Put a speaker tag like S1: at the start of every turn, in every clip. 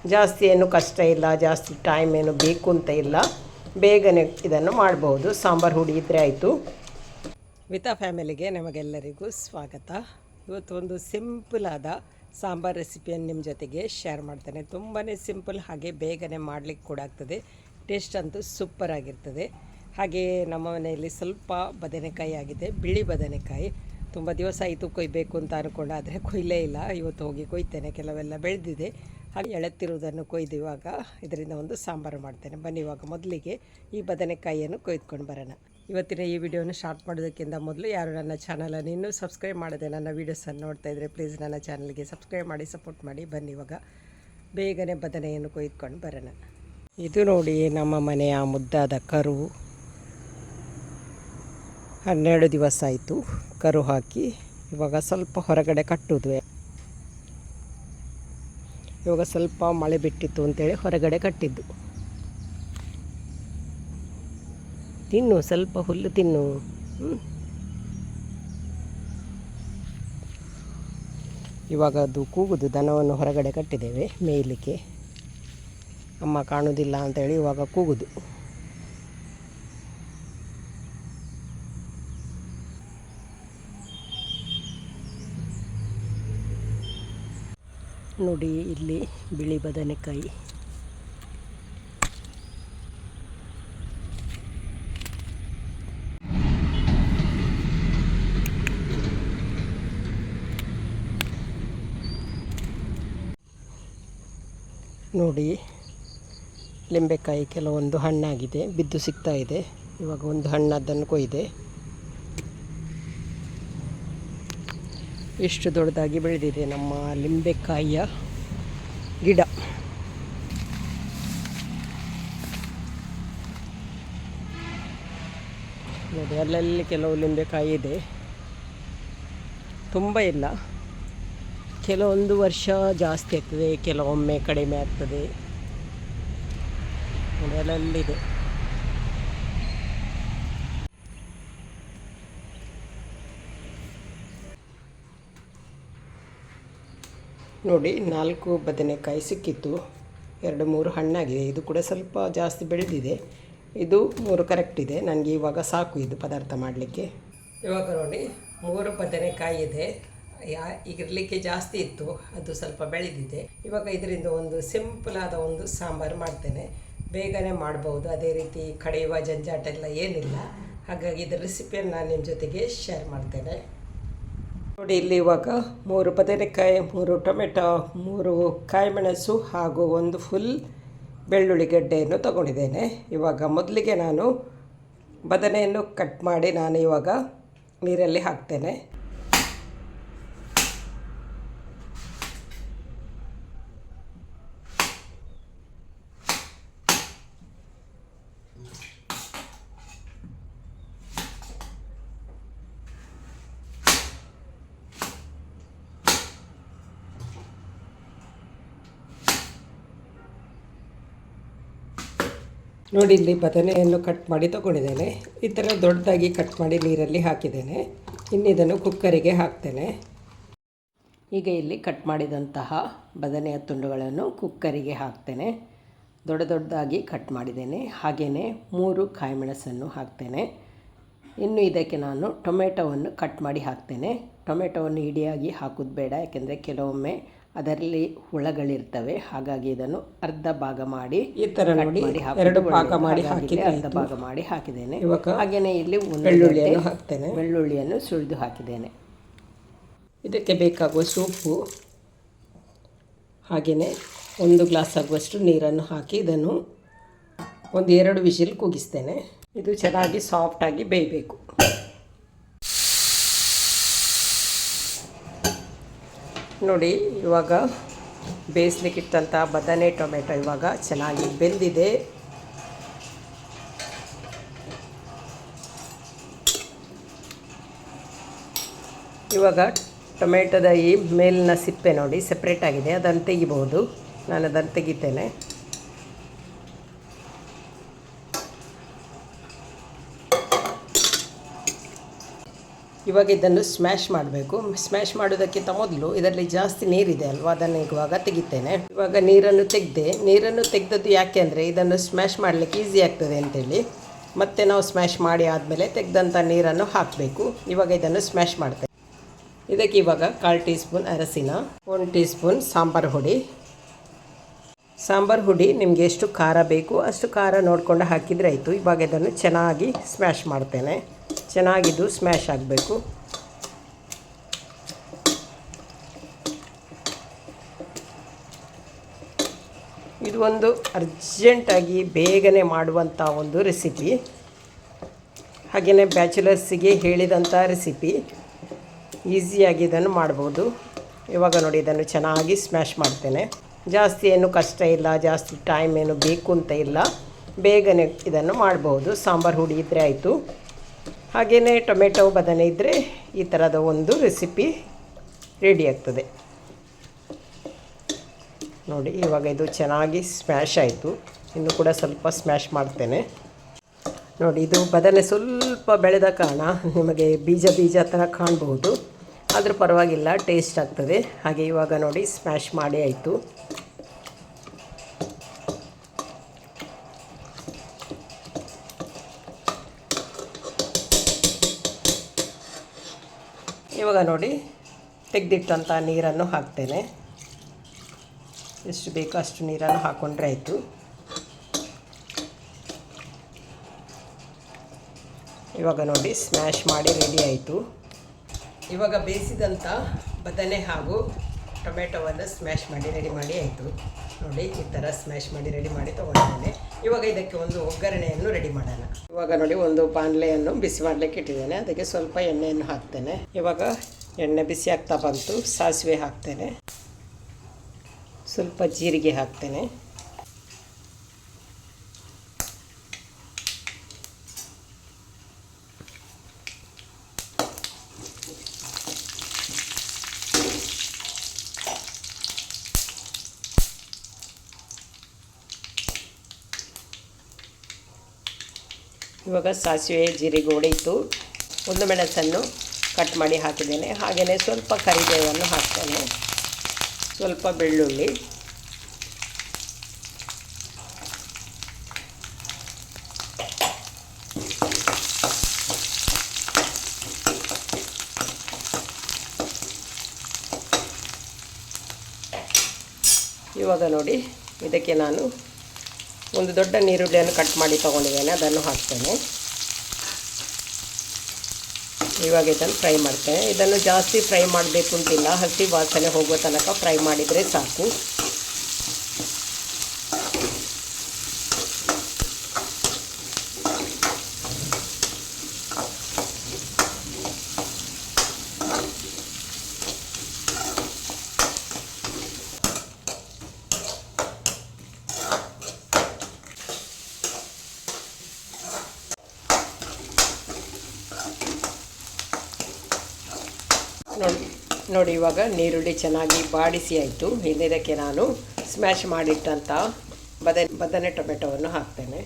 S1: ಜಾಸ್ತಿ ಏನು ಕಷ್ಟ ಇಲ್ಲ, ಜಾಸ್ತಿ ಟೈಮ್ ಏನು ಬೇಕು ಅಂತ ಇಲ್ಲ, ಬೇಗನೆ ಇದನ್ನು ಮಾಡ್ಬೋದು. ಸಾಂಬಾರು ಹುಡಿ ಇದ್ದರೆ ಆಯಿತು. ವಿತಾ ಫ್ಯಾಮಿಲಿಗೆ ನಮಗೆಲ್ಲರಿಗೂ ಸ್ವಾಗತ. ಇವತ್ತು ಒಂದು ಸಿಂಪಲಾದ ಸಾಂಬಾರು ರೆಸಿಪಿಯನ್ನು ನಿಮ್ಮ ಜೊತೆಗೆ ಶೇರ್ ಮಾಡ್ತೇನೆ. ತುಂಬಾ ಸಿಂಪಲ್, ಹಾಗೆ ಬೇಗನೆ ಮಾಡಲಿಕ್ಕೆ ಕೂಡ ಆಗ್ತದೆ. ಟೇಸ್ಟ್ ಅಂತೂ ಸೂಪರ್ ಆಗಿರ್ತದೆ. ಹಾಗೆ ನಮ್ಮ ಮನೆಯಲ್ಲಿ ಸ್ವಲ್ಪ ಬದನೆಕಾಯಿ ಆಗಿದೆ, ಬಿಳಿ ಬದನೆಕಾಯಿ. ತುಂಬ ದಿವಸ ಆಯಿತು ಕೊಯ್ಯಬೇಕು ಅಂತ ಅಂದ್ಕೊಂಡು, ಆದರೆ ಕೊಯ್ಲೇ ಇಲ್ಲ. ಇವತ್ತು ಹೋಗಿ ಕೊಯ್ತೇನೆ. ಕೆಲವೆಲ್ಲ ಬೆಳೆದಿದೆ, ಹಾಗೆ ಎಳೆತಿರುವುದನ್ನು ಕೊಯ್ದು ಇವಾಗ ಇದರಿಂದ ಒಂದು ಸಾಂಬಾರು ಮಾಡ್ತೇನೆ. ಬನ್ನಿ ಇವಾಗ ಮೊದಲಿಗೆ ಈ ಬದನೆಕಾಯಿಯನ್ನು ಕೊಯ್ದುಕೊಂಡು ಬರೋಣ. ಇವತ್ತಿನ ಈ ವಿಡಿಯೋನ ಸ್ಟಾರ್ಟ್ ಮಾಡೋದಕ್ಕಿಂತ ಮೊದಲು ಯಾರು ನನ್ನ ಚಾನಲನ್ನು ಇನ್ನೂ ಸಬ್ಸ್ಕ್ರೈಬ್ ಮಾಡದೆ ನನ್ನ ವೀಡಿಯೋಸನ್ನು ನೋಡ್ತಾ ಇದ್ದರೆ ಪ್ಲೀಸ್ ನನ್ನ ಚಾನಲ್ಗೆ ಸಬ್ಸ್ಕ್ರೈಬ್ ಮಾಡಿ, ಸಪೋರ್ಟ್ ಮಾಡಿ. ಬನ್ನಿ ಇವಾಗ ಬೇಗನೆ ಬದನೆಯನ್ನು ಕೊಯ್ದುಕೊಂಡು ಬರೋಣ. ಇದು ನೋಡಿ ನಮ್ಮ ಮನೆಯ ಮುದ್ದಾದ ಕರು. 12 ದಿವಸ ಆಯಿತು ಕರು ಹಾಕಿ. ಇವಾಗ ಸ್ವಲ್ಪ ಹೊರಗಡೆ ಕಟ್ಟುವುದು. ಇವಾಗ ಸ್ವಲ್ಪ ಮಳೆ ಬಿಟ್ಟಿತ್ತು ಅಂತೇಳಿ ಹೊರಗಡೆ ಕಟ್ಟಿದ್ದು. ತಿನ್ನು, ಸ್ವಲ್ಪ ಹುಲ್ಲು ತಿನ್ನು. ಇವಾಗ ಅದು ಕೂಗುದು. ದನವನ್ನು ಹೊರಗಡೆ ಕಟ್ಟಿದ್ದೇವೆ ಮೇಯಲಿಕ್ಕೆ. ಅಮ್ಮ ಕಾಣುವುದಿಲ್ಲ ಅಂತೇಳಿ ಇವಾಗ ಕೂಗುದು. ನೋಡಿ ಇಲ್ಲಿ ಬಿಳಿ ಬದನೆಕಾಯಿ. ನೋಡಿ ಲಿಂಬೆಕಾಯಿ ಕೆಲವೊಂದು ಹಣ್ಣಾಗಿದೆ, ಬಿದ್ದು ಸಿಗ್ತಾ ಇದೆ. ಇವಾಗ ಒಂದು ಹಣ್ಣದನ್ನು ಕೊಯ್ದೆ. ಎಷ್ಟು ದೊಡ್ಡದಾಗಿ ಬೆಳೆದಿದೆ ನಮ್ಮ ಲಿಂಬೆಕಾಯಿಯ ಗಿಡ. ನೋಡಿ ಅಲ್ಲಲ್ಲಿ ಕೆಲವು ಲಿಂಬೆಕಾಯಿ ಇದೆ, ತುಂಬ ಇಲ್ಲ. ಕೆಲವೊಂದು ವರ್ಷ ಜಾಸ್ತಿ ಆಗ್ತದೆ, ಕೆಲವೊಮ್ಮೆ ಕಡಿಮೆ ಆಗ್ತದೆ. ನೋಡಿ ಅಲ್ಲಲ್ಲಿದೆ. ನೋಡಿ 4 ಬದನೆಕಾಯಿ ಸಿಕ್ಕಿತ್ತು, 2-3 ಹಣ್ಣಾಗಿದೆ. ಇದು ಕೂಡ ಸ್ವಲ್ಪ ಜಾಸ್ತಿ ಬೆಳೆದಿದೆ. ಇದು 3 ಕರೆಕ್ಟ್ ಇದೆ. ನನಗೆ ಇವಾಗ ಸಾಕು ಇದು ಪದಾರ್ಥ ಮಾಡಲಿಕ್ಕೆ. ಇವಾಗ ನೋಡಿ 3 ಬದನೆಕಾಯಿ ಇದೆ. ಇರಲಿಕ್ಕೆ ಜಾಸ್ತಿ ಇತ್ತು, ಅದು ಸ್ವಲ್ಪ ಬೆಳೆದಿದೆ. ಇವಾಗ ಇದರಿಂದ ಒಂದು ಸಿಂಪಲಾದ ಒಂದು ಸಾಂಬಾರು ಮಾಡ್ತೇನೆ. ಬೇಗನೆ ಮಾಡ್ಬೋದು, ಅದೇ ರೀತಿ ಕಡೆಯುವ ಜಂಜಾಟ ಎಲ್ಲ ಏನಿಲ್ಲ. ಹಾಗಾಗಿ ಇದರ ರೆಸಿಪಿಯನ್ನು ನಾನು ನಿಮ್ಮ ಜೊತೆಗೆ ಶೇರ್ ಮಾಡ್ತೇನೆ. ನೋಡಿ ಇಲ್ಲಿ ಇವಾಗ 3 ಬದನೆಕಾಯಿ, 3 ಟೊಮೆಟೊ, 3 ಕಾಯಿಮೆಣಸು ಹಾಗೂ 1 ಫುಲ್ ಬೆಳ್ಳುಳ್ಳಿ ಗಡ್ಡೆಯನ್ನು ತಗೊಂಡಿದ್ದೇನೆ. ಇವಾಗ ಮೊದಲಿಗೆ ನಾನು ಬದನೆಯನ್ನು ಕಟ್ ಮಾಡಿ ನಾನು ಇವಾಗ ನೀರಲ್ಲಿ ಹಾಕ್ತೇನೆ. ನೋಡಿ ಇಲ್ಲಿ ಬದನೆಯನ್ನು ಕಟ್ ಮಾಡಿ ತಗೊಂಡಿದ್ದೇನೆ. ಈ ಥರ ದೊಡ್ಡದಾಗಿ ಕಟ್ ಮಾಡಿ ನೀರಲ್ಲಿ ಹಾಕಿದ್ದೇನೆ. ಇನ್ನಿದನ್ನು ಕುಕ್ಕರಿಗೆ ಹಾಕ್ತೇನೆ. ಈಗ ಇಲ್ಲಿ ಕಟ್ ಮಾಡಿದಂತಹ ಬದನೆಯ ತುಂಡುಗಳನ್ನು ಕುಕ್ಕರಿಗೆ ಹಾಕ್ತೇನೆ. ದೊಡ್ಡದಾಗಿ ಕಟ್ ಮಾಡಿದ್ದೇನೆ. ಹಾಗೆಯೇ 3 ಕಾಯಿಮೆಣಸನ್ನು ಹಾಕ್ತೇನೆ. ಇನ್ನು ಇದಕ್ಕೆ ನಾನು ಟೊಮೆಟೊವನ್ನು ಕಟ್ ಮಾಡಿ ಹಾಕ್ತೇನೆ. ಟೊಮೆಟೊವನ್ನು ಇಡಿಯಾಗಿ ಹಾಕೋದು ಬೇಡ, ಯಾಕೆಂದರೆ ಕೆಲವೊಮ್ಮೆ ಅದರಲ್ಲಿ ಹುಳಗಳಿರ್ತವೆ. ಹಾಗಾಗಿ ಇದನ್ನು ಅರ್ಧ ಭಾಗ ಮಾಡಿ ಈ ಥರ ನೋಡಿ 2 ಭಾಗ ಮಾಡಿ ಹಾಕಿದೆ, ಅರ್ಧ ಭಾಗ ಮಾಡಿ ಹಾಕಿದ್ದೇನೆ. ಹಾಗೆಯೇ ಇಲ್ಲಿ ಬೆಳ್ಳುಳ್ಳಿಯನ್ನು ಹಾಕ್ತೇನೆ. ಬೆಳ್ಳುಳ್ಳಿಯನ್ನು ಸುಳಿದು ಹಾಕಿದ್ದೇನೆ. ಇದಕ್ಕೆ ಬೇಕಾಗುವಷ್ಟು ಉಪ್ಪು, ಹಾಗೆಯೇ 1 ಗ್ಲಾಸ್ ಆಗುವಷ್ಟು ನೀರನ್ನು ಹಾಕಿ ಇದನ್ನು 1-2 ವಿಷಿಲ್ ಕೂಗಿಸ್ತೇನೆ. ಇದು ಚೆನ್ನಾಗಿ ಸಾಫ್ಟಾಗಿ ಬೇಯಬೇಕು. ನೋಡಿ ಇವಾಗ ಬೇಯಿಸ್ಲಿಕ್ಕಿಟ್ಟಂಥ ಬದನೆ ಟೊಮೆಟೊ ಇವಾಗ ಚೆನ್ನಾಗಿ ಬೆಂದಿದೆ. ಇವಾಗ ಟೊಮೆಟೊದ ಈ ಮೇಲಿನ ಸಿಪ್ಪೆ ನೋಡಿ ಸೆಪ್ರೇಟ್ ಆಗಿದೆ, ಅದನ್ನು ತೆಗಿಬಹುದು. ನಾನು ಅದನ್ನು ತೆಗಿತೇನೆ. ಇವಾಗ ಇದನ್ನು ಸ್ಮ್ಯಾಶ್ ಮಾಡಬೇಕು. ಸ್ಮ್ಯಾಶ್ ಮಾಡೋದಕ್ಕಿಂತ ಮೊದಲು ಇದರಲ್ಲಿ ಜಾಸ್ತಿ ನೀರಿದೆ ಅಲ್ವಾ, ಅದನ್ನು ಇವಾಗ ತೆಗಿತೇನೆ. ಇವಾಗ ನೀರನ್ನು ತೆಗೆದದ್ದು ಯಾಕೆ ಅಂದರೆ ಇದನ್ನು ಸ್ಮ್ಯಾಶ್ ಮಾಡಲಿಕ್ಕೆ ಈಸಿ ಆಗ್ತದೆ ಅಂತೇಳಿ. ಮತ್ತೆ ನಾವು ಸ್ಮ್ಯಾಶ್ ಮಾಡಿ ಆದಮೇಲೆ ತೆಗೆದಂಥ ನೀರನ್ನು ಹಾಕಬೇಕು. ಇವಾಗ ಇದನ್ನು ಸ್ಮ್ಯಾಶ್ ಮಾಡ್ತೇನೆ. ಇದಕ್ಕೆ ಇವಾಗ 1/4 ಟೀ ಸ್ಪೂನ್ ಅರಸಿನ, 1 ಟೀ ಸ್ಪೂನ್ ಸಾಂಬಾರು ಹುಡಿ ನಿಮಗೆ ಎಷ್ಟು ಖಾರ ಬೇಕು ಅಷ್ಟು ಖಾರ ನೋಡಿಕೊಂಡು ಹಾಕಿದರೆ ಆಯಿತು. ಇವಾಗ ಇದನ್ನು ಚೆನ್ನಾಗಿ ಸ್ಮ್ಯಾಶ್ ಮಾಡ್ತೇನೆ. ಚೆನ್ನಾಗಿದ್ದು ಸ್ಮ್ಯಾಶ್ ಆಗಬೇಕು. ಇದು ಒಂದು ಅರ್ಜೆಂಟಾಗಿ ಬೇಗನೆ ಮಾಡುವಂಥ ಒಂದು ರೆಸಿಪಿ. ಹಾಗೆಯೇ ಬ್ಯಾಚುಲರ್ಸಿಗೆ ಹೇಳಿದಂಥ ರೆಸಿಪಿ. ಈಸಿಯಾಗಿ ಇದನ್ನು ಮಾಡ್ಬೋದು. ಇವಾಗ ನೋಡಿ ಇದನ್ನು ಚೆನ್ನಾಗಿ ಸ್ಮ್ಯಾಶ್ ಮಾಡ್ತೇನೆ. ಜಾಸ್ತಿ ಏನು ಕಷ್ಟ ಇಲ್ಲ, ಜಾಸ್ತಿ ಟೈಮ್ ಏನು ಬೇಕು ಅಂತ ಇಲ್ಲ, ಬೇಗನೆ ಇದನ್ನು ಮಾಡ್ಬೋದು. ಸಾಂಬಾರು ಹುಡಿ ಇದ್ದರೆ ಆಯಿತು. ಹಾಗೆಯೇ ಟೊಮೆಟೊ ಬದನೆ ಇದ್ದರೆ ಈ ಥರದ ಒಂದು ರೆಸಿಪಿ ರೆಡಿ ಆಗ್ತದೆ. ನೋಡಿ ಇವಾಗ ಇದು ಚೆನ್ನಾಗಿ ಸ್ಮ್ಯಾಶ್ ಆಯಿತು. ಇನ್ನು ಕೂಡ ಸ್ವಲ್ಪ ಸ್ಮ್ಯಾಶ್ ಮಾಡ್ತೇನೆ. ನೋಡಿ ಇದು ಬದನೆ ಸ್ವಲ್ಪ ಬೆಳೆದ ಕಾರಣ ನಿಮಗೆ ಬೀಜ ಥರ ಕಾಣಬಹುದು, ಆದರೂ ಪರವಾಗಿಲ್ಲ, ಟೇಸ್ಟ್ ಆಗ್ತದೆ. ಹಾಗೆ ಇವಾಗ ನೋಡಿ ಸ್ಮ್ಯಾಶ್ ಮಾಡಿ ಆಯಿತು. ಇವಾಗ ನೋಡಿ ತೆಗೆದಿಟ್ಟಂಥ ನೀರನ್ನು ಹಾಕ್ತೇನೆ. ಎಷ್ಟು ಬೇಕೋ ಅಷ್ಟು ನೀರನ್ನು ಹಾಕ್ಕೊಂಡ್ರೆ ಆಯಿತು. ಇವಾಗ ನೋಡಿ ಸ್ಮ್ಯಾಶ್ ಮಾಡಿ ರೆಡಿ ಆಯಿತು. ಇವಾಗ ಬೇಯಿಸಿದಂಥ ಬದನೆ ಹಾಗೂ ಟೊಮೆಟೊವನ್ನು ಸ್ಮ್ಯಾಶ್ ಮಾಡಿ ರೆಡಿ ಮಾಡಿ ಆಯಿತು. ನೋಡಿ ಈ ಥರ ಸ್ಮ್ಯಾಶ್ ಮಾಡಿ ರೆಡಿ ಮಾಡಿ ತೊಗೊಂಡಿದ್ದೇನೆ. ಇವಾಗ ಇದಕ್ಕೆ ಒಂದು ಒಗ್ಗರಣೆಯನ್ನು ರೆಡಿ ಮಾಡೋಣ. ಇವಾಗ ನೋಡಿ ಒಂದು ಬಾಣಲೆಯನ್ನು ಬಿಸಿ ಮಾಡಲಿಕ್ಕೆ ಇಟ್ಟಿದ್ದೇನೆ. ಅದಕ್ಕೆ ಸ್ವಲ್ಪ ಎಣ್ಣೆಯನ್ನು ಹಾಕ್ತೇನೆ. ಇವಾಗ ಎಣ್ಣೆ ಬಿಸಿ ಆಗ್ತಾ ಬಂತು. ಸಾಸಿವೆ ಹಾಕ್ತೇನೆ, ಸ್ವಲ್ಪ ಜೀರಿಗೆ ಹಾಕ್ತೇನೆ, ಇವಾಗ ಸಾಸಿವೆ ಜೀರಿಗೆ ಹೊಡೆಯಿತು. ಒಂದು ಮೆಣಸನ್ನು ಕಟ್ ಮಾಡಿ ಹಾಕಿದ್ದೇನೆ. ಹಾಗೆಯೇ ಸ್ವಲ್ಪ ಕರಿಬೇವನ್ನು ಹಾಕ್ತೇನೆ, ಸ್ವಲ್ಪ ಬೆಳ್ಳುಳ್ಳಿ, ಇವಾಗ ನೋಡಿ ಇದಕ್ಕೆ ನಾನು ಒಂದು ದೊಡ್ಡ ನೀರುಳ್ಳಿಯನ್ನು ಕಟ್ ಮಾಡಿ ತೊಗೊಂಡಿದ್ದೇನೆ, ಅದನ್ನು ಹಾಕ್ತೇನೆ. ಇವಾಗ ಇದನ್ನು ಫ್ರೈ ಮಾಡ್ತೇನೆ. ಇದನ್ನು ಜಾಸ್ತಿ ಫ್ರೈ ಮಾಡಬೇಕು ಅಂತಿಲ್ಲ, ಹಸಿ ವಾಸನೆ ಹೋಗೋ ತನಕ ಫ್ರೈ ಮಾಡಿದರೆ ಸಾಕು. ನೋಡಿ ಇವಾಗ ನೀರುಳ್ಳಿ ಚೆನ್ನಾಗಿ ಬಾಡಿಸಿ ಆಯಿತು. ಇದಕ್ಕೆ ನಾನು ಸ್ಮ್ಯಾಶ್ ಮಾಡಿಟ್ಟಂಥ ಬದನೆ ಟೊಮೆಟೊವನ್ನು ಹಾಕ್ತೇನೆ.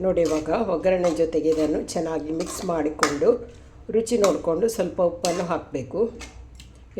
S1: ನೋಡಿ ಇವಾಗ ಒಗ್ಗರಣೆ ಜೊತೆಗೆ ಇದನ್ನು ಚೆನ್ನಾಗಿ ಮಿಕ್ಸ್ ಮಾಡಿಕೊಂಡು ರುಚಿ ನೋಡಿಕೊಂಡು ಸ್ವಲ್ಪ ಉಪ್ಪನ್ನು ಹಾಕಬೇಕು.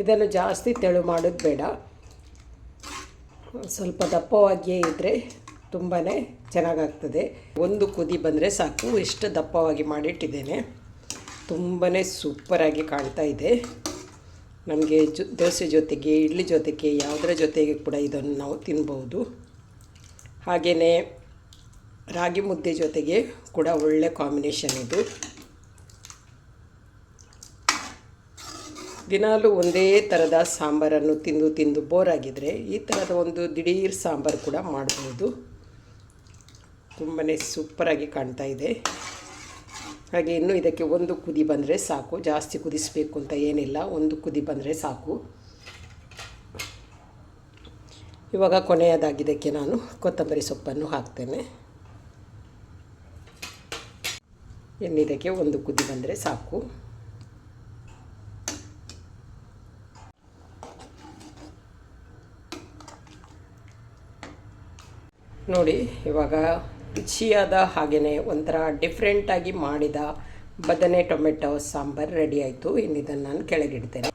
S1: ಇದನ್ನು ಜಾಸ್ತಿ ತೆಳು ಮಾಡೋದು ಬೇಡ, ಸ್ವಲ್ಪ ದಪ್ಪವಾಗಿಯೇ ಇದ್ದರೆ ತುಂಬಾ ಚೆನ್ನಾಗಾಗ್ತದೆ. ಒಂದು ಕುದಿ ಬಂದರೆ ಸಾಕು. ಇಷ್ಟು ದಪ್ಪವಾಗಿ ಮಾಡಿಟ್ಟಿದ್ದೇನೆ. ತುಂಬಾ ಸೂಪರಾಗಿ ಕಾಣ್ತಾ ಇದೆ. ನಮಗೆ ದೋಸೆ ಜೊತೆಗೆ, ಇಡ್ಲಿ ಜೊತೆಗೆ, ಯಾವುದರ ಜೊತೆಗೆ ಕೂಡ ಇದನ್ನು ನಾವು ತಿನ್ಬೋದು. ಹಾಗೆಯೇ ರಾಗಿ ಮುದ್ದೆ ಜೊತೆಗೆ ಕೂಡ ಒಳ್ಳೆ ಕಾಂಬಿನೇಷನ್ ಇದು. ದಿನಾಲೂ ಒಂದೇ ಥರದ ಸಾಂಬಾರನ್ನು ತಿಂದು ಬೋರ್ ಆಗಿದ್ದರೆ ಈ ಥರದ ಒಂದು ದಿಢೀರ್ ಸಾಂಬಾರು ಕೂಡ ಮಾಡ್ಬೋದು. ತುಂಬಾ ಸೂಪರಾಗಿ ಕಾಣ್ತಾ ಇದೆ. ಹಾಗೆ ಇನ್ನು ಇದಕ್ಕೆ ಒಂದು ಕುದಿ ಬಂದರೆ ಸಾಕು, ಜಾಸ್ತಿ ಕುದಿಸಬೇಕು ಅಂತ ಏನಿಲ್ಲ, ಒಂದು ಕುದಿ ಬಂದರೆ ಸಾಕು. ಇವಾಗ ಕೊನೆಯದಾಗಿ ಇದಕ್ಕೆ ನಾನು ಕೊತ್ತಂಬರಿ ಸೊಪ್ಪನ್ನು ಹಾಕ್ತೇನೆ. ಇನ್ನಿದಕ್ಕೆ ಒಂದು ಕುದಿ ಬಂದರೆ ಸಾಕು. ನೋಡಿ ಇವಾಗ ರುಚಿಯಾದ ಹಾಗೆಯೇ ಒಂಥರ ಡಿಫ್ರೆಂಟಾಗಿ ಮಾಡಿದ ಬದನೆ ಟೊಮೆಟೊ ಸಾಂಬಾರು ರೆಡಿ ಆಯಿತು. ಇನ್ನು ಇದನ್ನು ನಾನು ಕೆಳಗಿಡ್ತೇನೆ.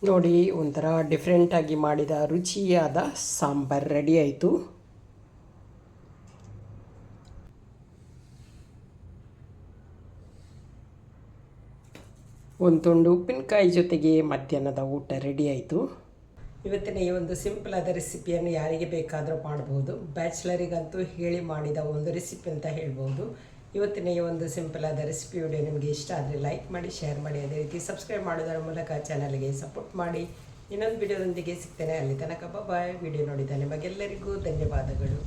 S1: ನೋಡಿ ಒಂಥರ ಡಿಫ್ರೆಂಟಾಗಿ ಮಾಡಿದ ರುಚಿಯಾದ ಸಾಂಬಾರು ರೆಡಿ ಆಯಿತು. ಒಂದು ತುಂಡು ಉಪ್ಪಿನಕಾಯಿ ಜೊತೆಗೆ ಮಧ್ಯಾಹ್ನದ ಊಟ ರೆಡಿ ಆಯಿತು. ಇವತ್ತಿನ ಈ ಒಂದು ಸಿಂಪಲ್ ಆದ ರೆಸಿಪಿಯನ್ನು ಯಾರಿಗೆ ಬೇಕಾದರೂ ಮಾಡ್ಬೋದು. ಬ್ಯಾಚುಲರಿಗಂತೂ ಹೇಳಿ ಮಾಡಿದ ಒಂದು ರೆಸಿಪಿ ಅಂತ ಹೇಳ್ಬೋದು. ಇವತ್ತಿನ ಈ ಒಂದು ಸಿಂಪಲ್ ಆದ ರೆಸಿಪಿ ವಿಡಿಯೋ ನಿಮಗೆ ಇಷ್ಟ ಆದರೆ ಲೈಕ್ ಮಾಡಿ, ಶೇರ್ ಮಾಡಿ, ಅದೇ ರೀತಿ ಸಬ್ಸ್ಕ್ರೈಬ್ ಮಾಡೋದರ ಮೂಲಕ ಚಾನಲ್ಗೆ ಸಪೋರ್ಟ್ ಮಾಡಿ. ಇನ್ನೊಂದು ವಿಡಿಯೋದೊಂದಿಗೆ ಸಿಗ್ತೇನೆ. ಅಲ್ಲಿ ತನಕ ಬಾಯ್. ವಿಡಿಯೋ ನೋಡಿದ ನಿಮಗೆಲ್ಲರಿಗೂ ಧನ್ಯವಾದಗಳು.